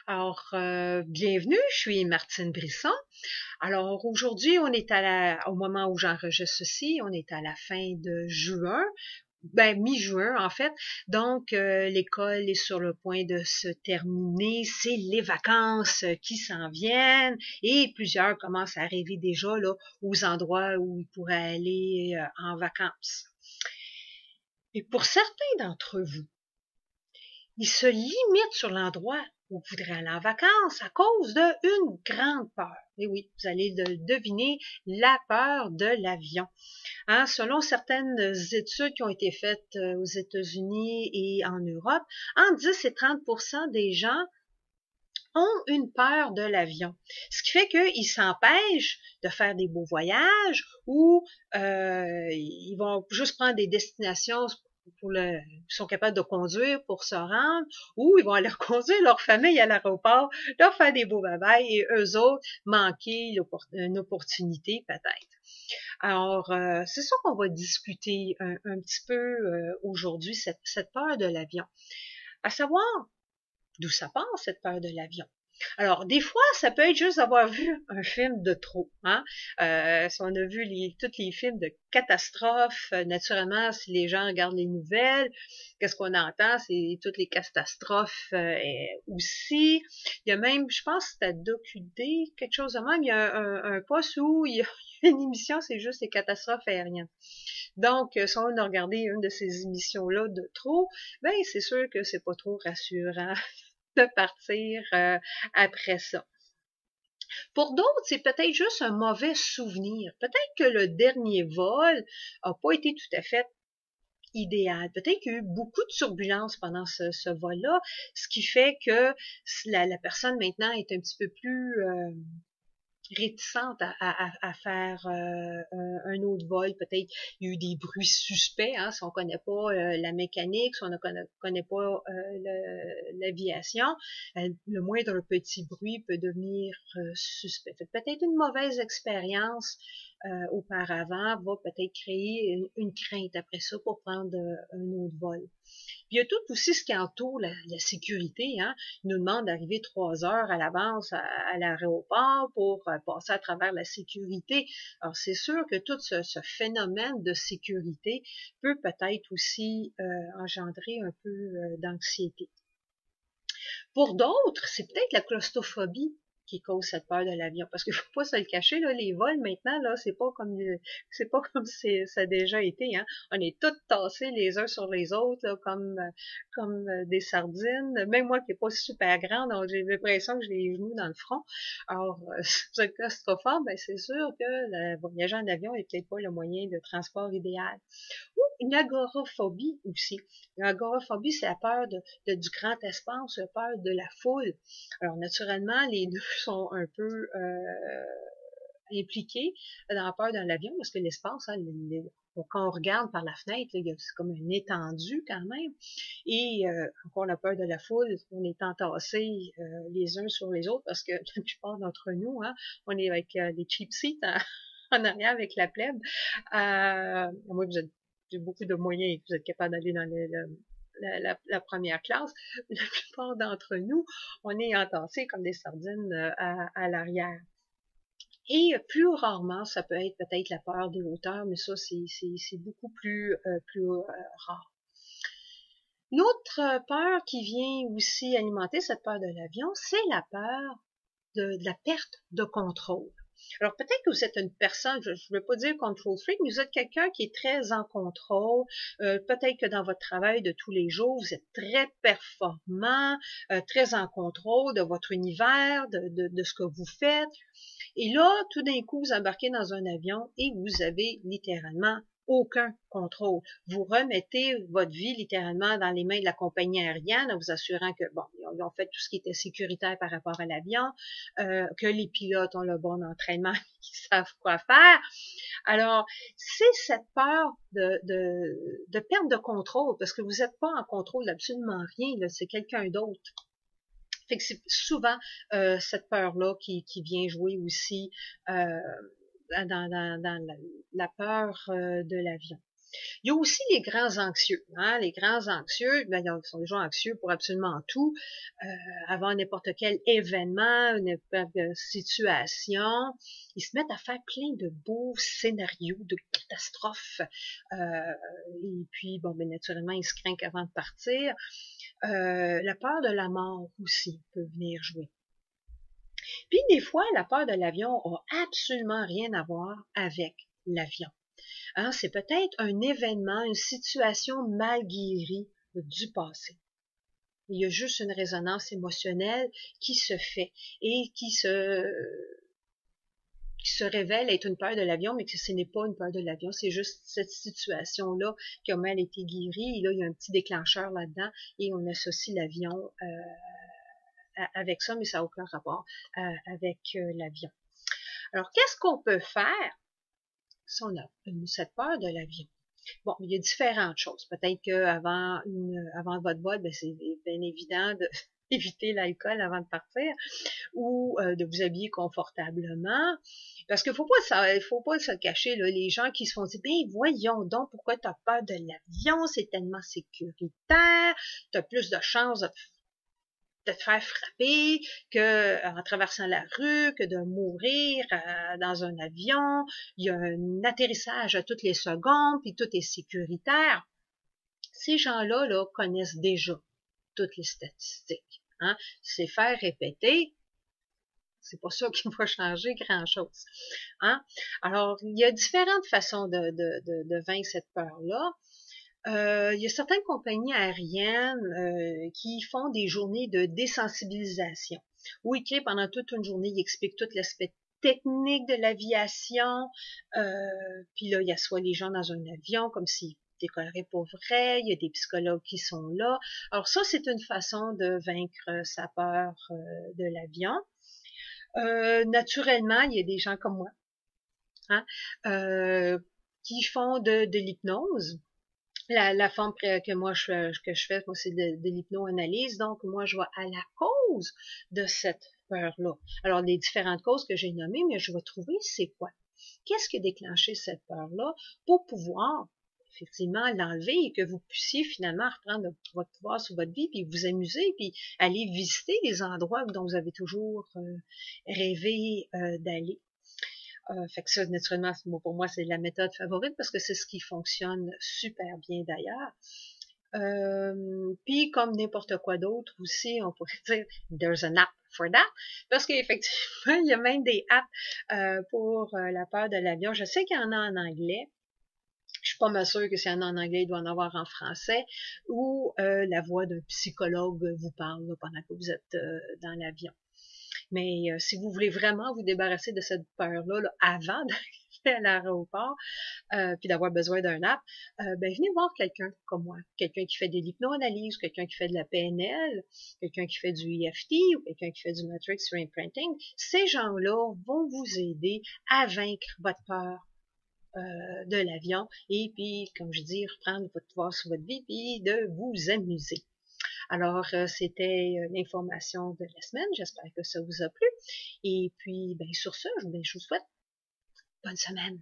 Alors, bienvenue, je suis Martine Brisson. Alors, aujourd'hui, on est au moment où j'enregistre ceci, on est à la fin de juin, mi-juin en fait. Donc, l'école est sur le point de se terminer. C'est les vacances qui s'en viennent et plusieurs commencent à rêver déjà là aux endroits où ils pourraient aller en vacances. Et pour certains d'entre vous, ils se limitent sur l'endroit où vous voudrez aller en vacances à cause d'une grande peur. Et oui, vous allez deviner la peur de l'avion. Hein, selon certaines études qui ont été faites aux États-Unis et en Europe, entre 10 et 30% des gens ont une peur de l'avion. Ce qui fait qu'ils s'empêchent de faire des beaux voyages ou ils vont juste prendre des destinations ils sont capables de conduire pour se rendre, ou ils vont aller conduire leur famille à l'aéroport, leur faire des beaux bye et eux autres manquer une opportunité peut-être. Alors, c'est ça qu'on va discuter un petit peu aujourd'hui, cette peur de l'avion. À savoir, d'où ça part, cette peur de l'avion? Alors, des fois, ça peut être juste d'avoir vu un film de trop. Hein? Si on a vu tous les films de catastrophes, naturellement, si les gens regardent les nouvelles, qu'est-ce qu'on entend? C'est toutes les catastrophes aussi. Il y a même, je pense, c'était DocuD, quelque chose de même, il y a un poste où il y a une émission, c'est juste les catastrophes aériennes. Donc, si on a regardé une de ces émissions-là de trop, ben c'est sûr que c'est pas trop rassurant de partir après ça. Pour d'autres, c'est peut-être juste un mauvais souvenir. Peut-être que le dernier vol a pas été tout à fait idéal. Peut-être qu'il y a eu beaucoup de turbulences pendant ce vol-là, ce qui fait que la personne maintenant est un petit peu plus réticente à faire un autre vol. Peut-être il y a eu des bruits suspects, hein, si on connaît pas la mécanique, si on ne connaît pas l'aviation, le moindre petit bruit peut devenir suspect. Peut-être une mauvaise expérience auparavant va peut-être créer une crainte après ça pour prendre un autre vol. Puis il y a tout aussi ce qui entoure la sécurité. Hein. Ils nous demandent d'arriver 3 heures à l'avance à l'aéroport pour passer à travers la sécurité. Alors c'est sûr que tout ce phénomène de sécurité peut peut-être aussi engendrer un peu d'anxiété. Pour d'autres, c'est peut-être la claustrophobie qui cause cette peur de l'avion. Parce qu'il faut pas se le cacher, là, les vols maintenant, là, c'est pas comme ça a déjà été, hein. On est tous tassés les uns sur les autres, là, comme des sardines. Même moi qui est pas super grande, j'ai l'impression que j'ai les genoux dans le front. Alors, si vous êtes claustrophobe, ben, c'est sûr que voyager en avion est peut-être pas le moyen de transport idéal. Ou une agoraphobie aussi. L'agoraphobie, c'est la peur du grand espace, la peur de la foule. Alors, naturellement, les deux sont un peu impliqués dans la peur dans l'avion, parce que l'espace, hein, quand on regarde par la fenêtre, c'est comme une étendue quand même. Et encore la peur de la foule, on est entassés les uns sur les autres, parce que la plupart d'entre nous, hein, on est avec des cheap seats en arrière avec la plèbe. Moi, vous êtes beaucoup de moyens et que vous êtes capable d'aller dans la première classe. La plupart d'entre nous, on est entassés comme des sardines à l'arrière. Et plus rarement, ça peut être peut-être la peur des hauteurs, mais ça, c'est beaucoup plus rare. L'autre peur qui vient aussi alimenter cette peur de l'avion, c'est la peur de la perte de contrôle. Alors peut-être que vous êtes une personne, je ne veux pas dire control freak, mais vous êtes quelqu'un qui est très en contrôle. Peut-être que dans votre travail de tous les jours, vous êtes très performant, très en contrôle de votre univers, de ce que vous faites. Et là, tout d'un coup, vous embarquez dans un avion et vous avez littéralement aucun contrôle. Vous remettez votre vie littéralement dans les mains de la compagnie aérienne en vous assurant que, bon, ils ont fait tout ce qui était sécuritaire par rapport à l'avion, que les pilotes ont le bon entraînement, qu'ils savent quoi faire. Alors, c'est cette peur de perte de contrôle, parce que vous n'êtes pas en contrôle d'absolument rien, là, c'est quelqu'un d'autre. Fait que c'est souvent cette peur-là qui vient jouer aussi dans la peur de l'avion. Il y a aussi les grands anxieux. Hein? Les grands anxieux, ben, ils sont déjà anxieux pour absolument tout, avant n'importe quel événement, une situation. Ils se mettent à faire plein de beaux scénarios de catastrophes. Et puis, bon, ben, naturellement, ils se craignent avant de partir. La peur de la mort aussi peut venir jouer. Puis des fois, la peur de l'avion a absolument rien à voir avec l'avion. Hein, c'est peut-être un événement, une situation mal guérie du passé. Il y a juste une résonance émotionnelle qui se fait et qui se révèle être une peur de l'avion, mais que ce n'est pas une peur de l'avion, c'est juste cette situation-là qui a mal été guérie, et là, il y a un petit déclencheur là-dedans, et on associe l'avion avec ça, mais ça n'a aucun rapport avec l'avion. Alors, qu'est-ce qu'on peut faire si on a cette peur de l'avion? Bon, il y a différentes choses. Peut-être qu'avant avant votre vol, ben, c'est bien évident d'éviter l'alcool avant de partir, ou de vous habiller confortablement. Parce qu'il faut pas se cacher, là, les gens qui se font dire, ben voyons donc, pourquoi tu as peur de l'avion, c'est tellement sécuritaire, tu as plus de chances de te faire frapper que en traversant la rue, que de mourir dans un avion. Il y a un atterrissage à toutes les secondes, puis tout est sécuritaire. Ces gens-là là, connaissent déjà toutes les statistiques. Hein? C'est faire répéter, c'est pas ça qui va changer grand-chose. Hein? Alors, il y a différentes façons de vaincre cette peur-là. Il y a certaines compagnies aériennes qui font des journées de désensibilisation, où ils créent pendant toute une journée, ils expliquent tout l'aspect technique de l'aviation, puis là, il y a soit les gens dans un avion, comme s'ils décolleraient pour vrai, il y a des psychologues qui sont là. Alors ça, c'est une façon de vaincre sa peur de l'avion. Naturellement, il y a des gens comme moi, hein, qui font de l'hypnose. La forme que moi que je fais, moi, c'est de l'hypnoanalyse. Donc, moi, je vais à la cause de cette peur-là. Alors, les différentes causes que j'ai nommées, mais je vais trouver c'est quoi. Qu'est-ce qui a déclenché cette peur-là pour pouvoir effectivement l'enlever et que vous puissiez finalement reprendre votre pouvoir sur votre vie, puis vous amuser, puis aller visiter les endroits dont vous avez toujours rêvé d'aller. Fait que ça, naturellement, pour moi, c'est la méthode favorite parce que c'est ce qui fonctionne super bien d'ailleurs. Puis comme n'importe quoi d'autre aussi, on pourrait dire there's an app for that, parce qu'effectivement, il y a même des apps pour la peur de l'avion. Je sais qu'il y en a en anglais. Je suis pas mal sûre que s'il y en a en anglais, il doit en avoir en français, où la voix d'un psychologue vous parle là, pendant que vous êtes dans l'avion. Mais si vous voulez vraiment vous débarrasser de cette peur-là là, avant d'arriver à l'aéroport, puis d'avoir besoin d'un app, ben venez voir quelqu'un comme moi, quelqu'un qui fait de l'hypnoanalyse, quelqu'un qui fait de la PNL, quelqu'un qui fait du EFT ou quelqu'un qui fait du Matrix Reimprinting. Ces gens-là vont vous aider à vaincre votre peur de l'avion et puis, comme je dis, reprendre votre pouvoir sur votre vie puis de vous amuser. Alors, c'était l'information de la semaine. J'espère que ça vous a plu. Et puis, ben, sur ce, je vous souhaite bonne semaine.